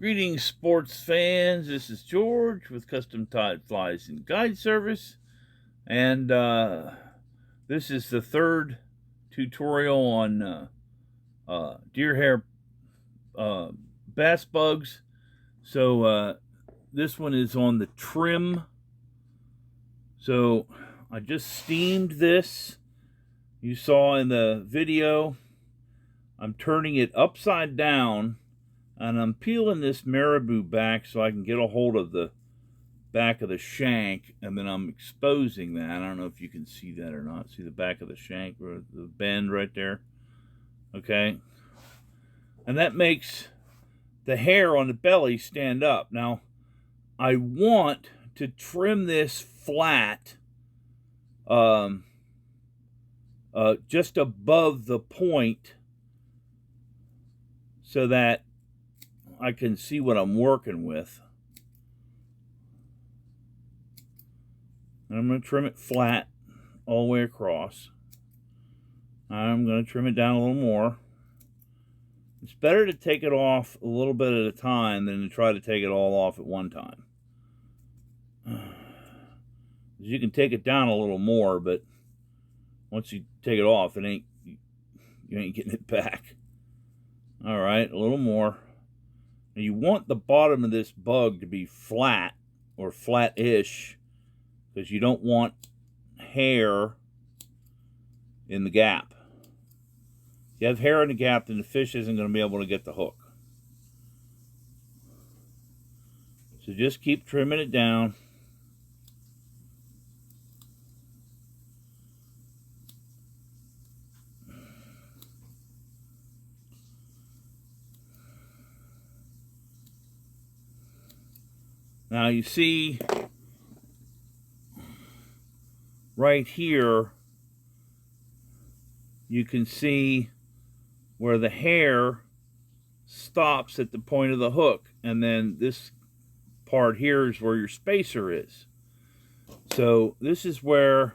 Greetings, sports fans. This is George with Custom Tied Flies and Guide Service, and this is the third tutorial on deer hair bass bugs. So this one is on the trim. So I just steamed this. You saw in the video, I'm turning it upside down. And I'm peeling this marabou back so I can get a hold of the back of the shank, and then I'm exposing that. I don't know if you can see that or not. See the back of the shank, or the bend right there? Okay. And that makes the hair on the belly stand up. Now, I want to trim this flat, just above the point, so that I can see what I'm working with. And I'm going to trim it flat all the way across. I'm going to trim it down a little more. It's better to take it off a little bit at a time than to try to take it all off at one time. You can take it down a little more, but once you take it off, you ain't getting it back. All right, a little more. Now you want the bottom of this bug to be flat or flat-ish, because you don't want hair in the gap. If you have hair in the gap, then the fish isn't going to be able to get the hook. So just keep trimming it down. Now you see right here, you can see where the hair stops at the point of the hook, and then this part here is where your spacer is. So this is where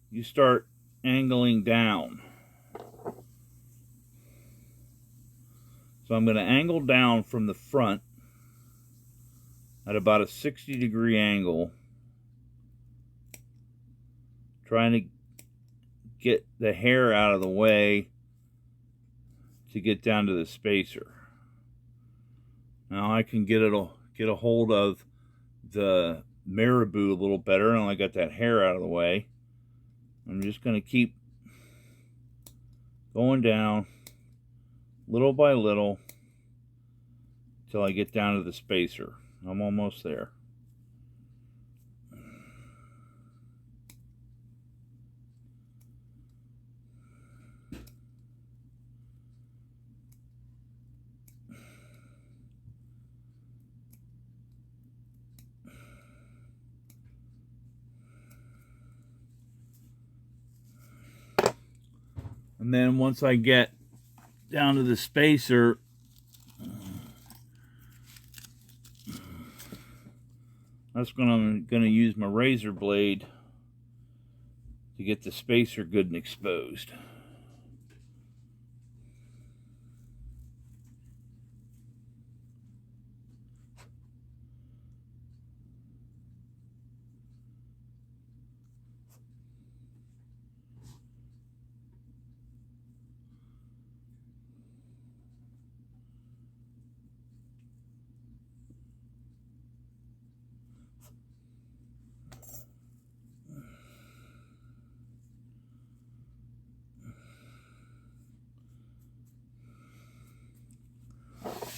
you start angling down. So I'm going to angle down from the front at about a 60-degree angle, trying to get the hair out of the way to get down to the spacer. Now I can get a hold of the marabou a little better, and I got that hair out of the way. I'm just going to keep going down little by little till I get down to the spacer. I'm almost there. And then once I get down to the spacer, that's when I'm going to use my razor blade to get the spacer good and exposed.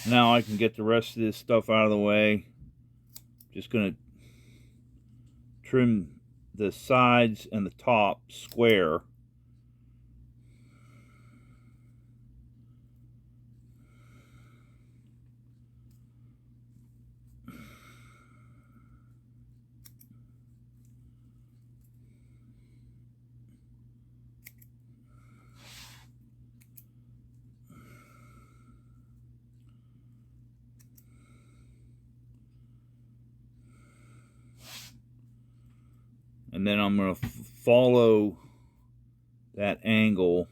Now I can get the rest of this stuff out of the way. Just going to trim the sides and the top square. And then I'm going to follow that angle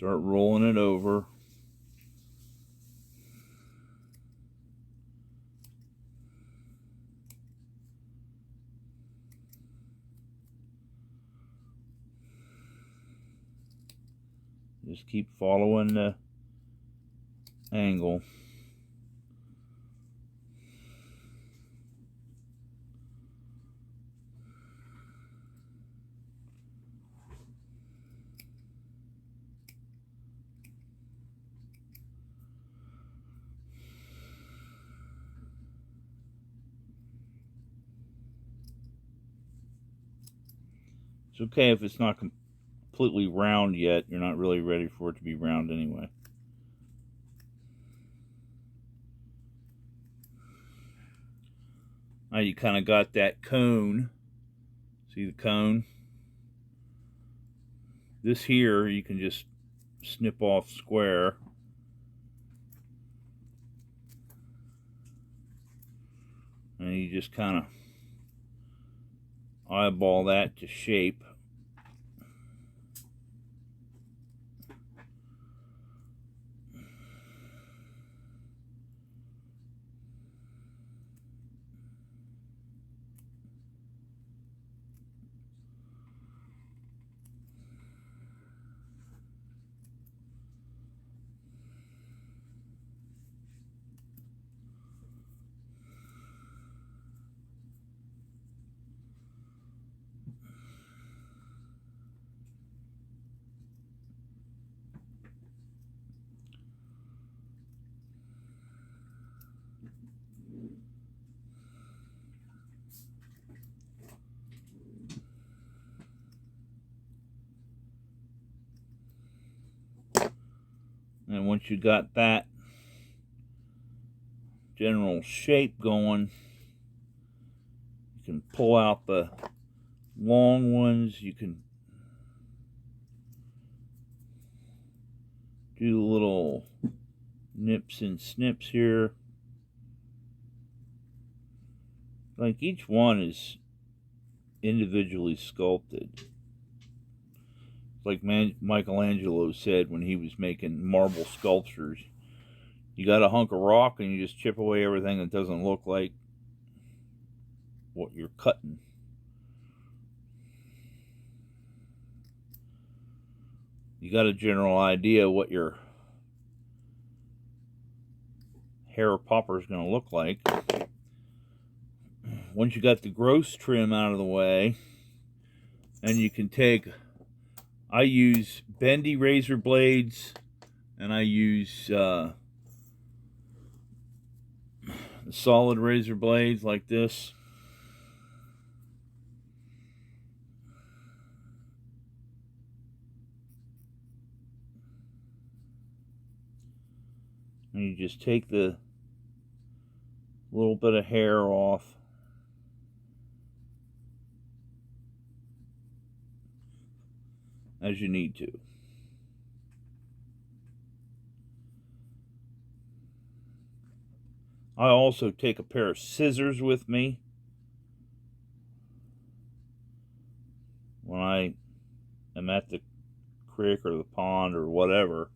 Start rolling it over. Just keep following the angle. It's okay if it's not completely round yet. You're not really ready for it to be round anyway. Now you kind of got that cone. See the cone? This here you can just snip off square. And you just kind of eyeball that to shape. And once you got that general shape going, you can pull out the long ones. You can do little nips and snips here. Like each one is individually sculpted. Like Michelangelo said when he was making marble sculptures, you got a hunk of rock and you just chip away everything that doesn't look like what you're cutting. You got a general idea what your hair popper is going to look like. Once you got the gross trim out of the way, then you can take, I use bendy razor blades, and I use solid razor blades like this. And you just take the little bit of hair off. As you need to. I also take a pair of scissors with me when I am at the creek or the pond or whatever.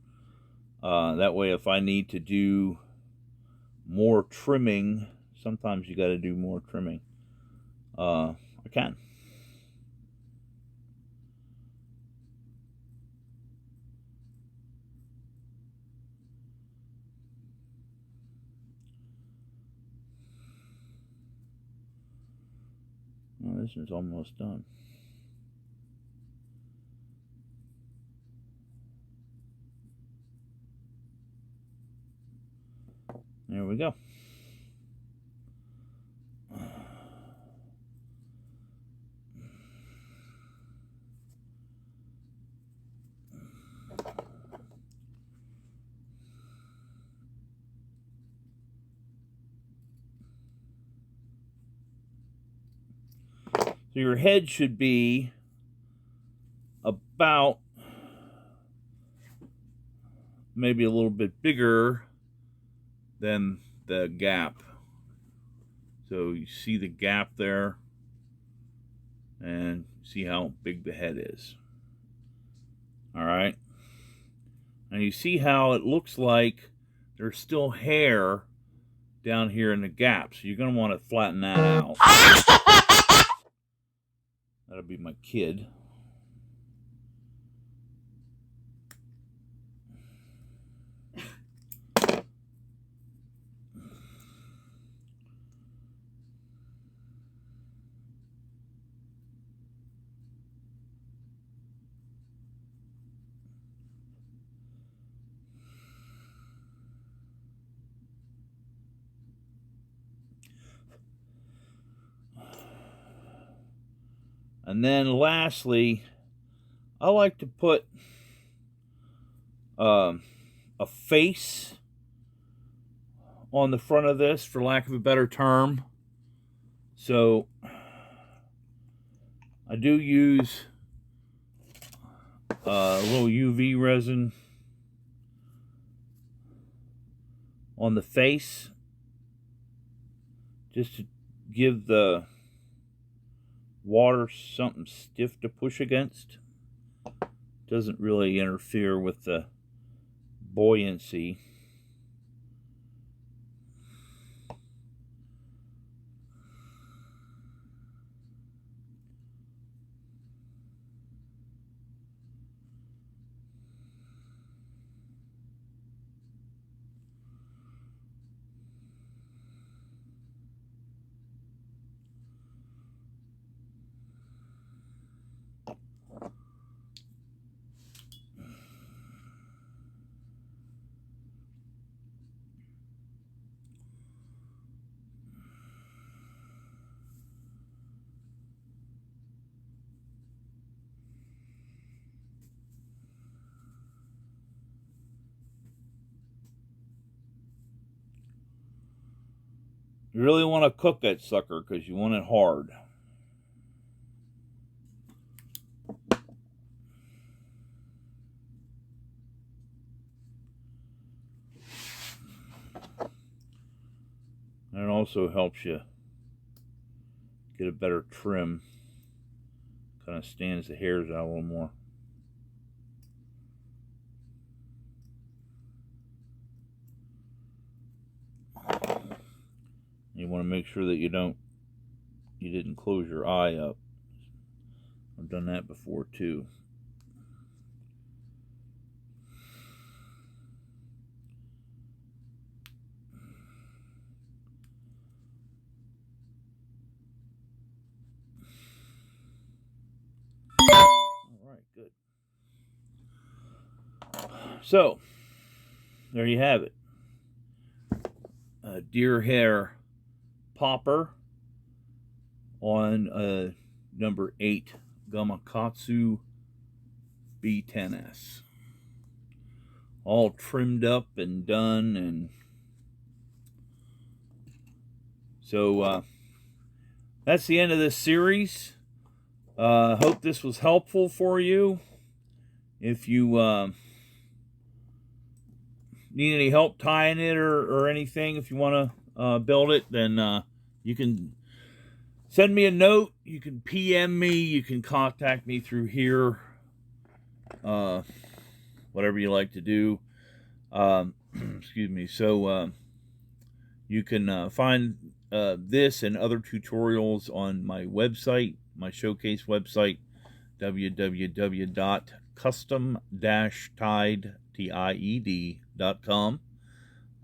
That way if I need to do more trimming, sometimes you got to do more trimming, I can. Well, this is almost done. There we go. So your head should be about maybe a little bit bigger than the gap. So you see the gap there, and see how big the head is. All right. And you see how it looks like there's still hair down here in the gap. So you're going to want to flatten that out. That'll be my kid. And then lastly, I like to put a face on the front of this, for lack of a better term. So I do use a little UV resin on the face, just to give the water something stiff to push against. Doesn't really interfere with the buoyancy. You really want to cook that sucker because you want it hard. And it also helps you get a better trim. Kind of stands the hairs out a little more. You want to make sure that you didn't close your eye up. I've done that before too. All right, good. So, there you have it. A deer hair popper on number 8 Gamakatsu B10S. All trimmed up and done, and so that's the end of this series. Hope this was helpful for you. If you need any help tying it or anything, if you want to build it, then you can send me a note. You can PM me. You can contact me through here. Whatever you like to do. Excuse me. So you can find this and other tutorials on my website, my showcase website, www.custom-tied.com.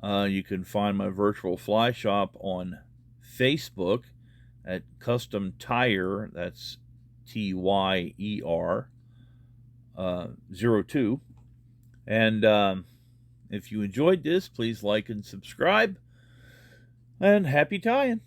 You can find my virtual fly shop on Facebook at Custom Tyer, that's TYER 02. And if you enjoyed this, please like and subscribe. And happy tying.